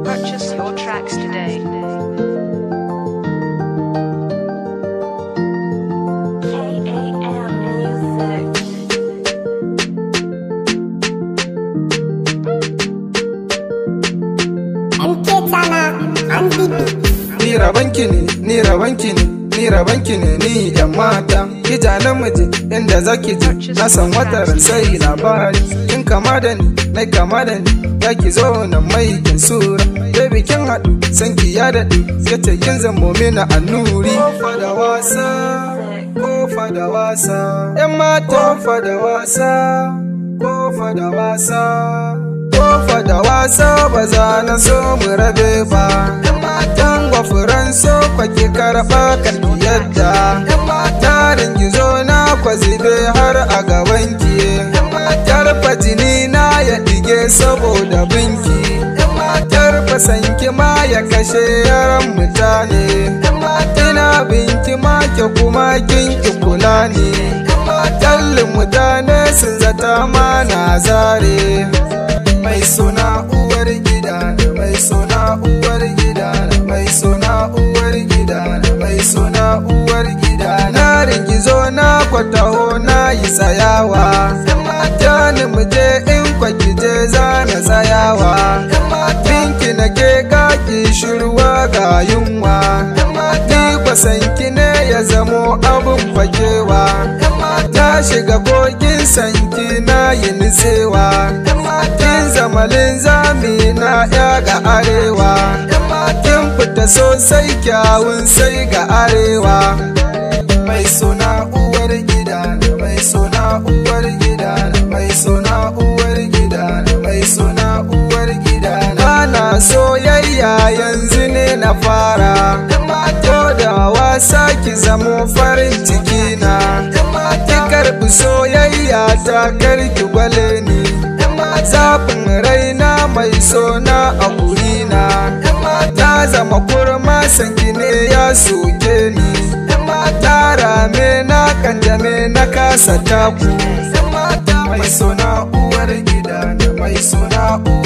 Purchase your tracks today. Ni rabanki ne, ni rabanki ne, ni rabanki ne, ni yan mata. Ki ja namiji inda zaki je, na san wataran sai labari. Kin kama da ni, nai kama da ni, ya ki zo nan mai kin sura. Baby kin haɗu, san ki ya daɗe, yace kin zamo mina annuri. Kofa da wasa, kofa da wasa, yan mata. Kofa da wasa, kofa da wasa, kofa da wasa, ba za na so mu rabe ba. Matan gwafuran so kwaki karɓa kalki yadda. Tarin gizo na kwazibe har a gabanki. Tarfa jini na ya ɗige saboda binki. Tarfa sanki ma ya kashe yaran mutane. Ina binki ma ke kuma kin ki kula ne. Tallin mutane sun zata ma na zare. Mai suna uwar gida, mai suna uwar gida, mai suna uwar gida, mai suna uwar gida. Na ringizo na kwataho na yi tsayawa. Jani muje in kwaki je zana tsayawa. Binki na ke gaki shirwa ga yunwa. Ni kwasanki ne ya zamo abin fakewa. Ta shiga kogin sanki na yi nitsewa. Kin zamalin zami na ya ga arewa. Kin fita sosai kyawun sai ga arewa. Mai suna uwar gida, mai suna uwar gida, mai suna uwar gida, mai suna uwar gida. Ana soyayya yanzu ne na fara. To da wasa ki zamo farin ciki na. Ki karbi soyayya ta karki gwale ni. Zafin raina mai sona a gurina. Ta zama kurma sanki ne ya soke ni. Ta rame na kanjame na kasa taku. Mai sona uwar gida, mai sona uwar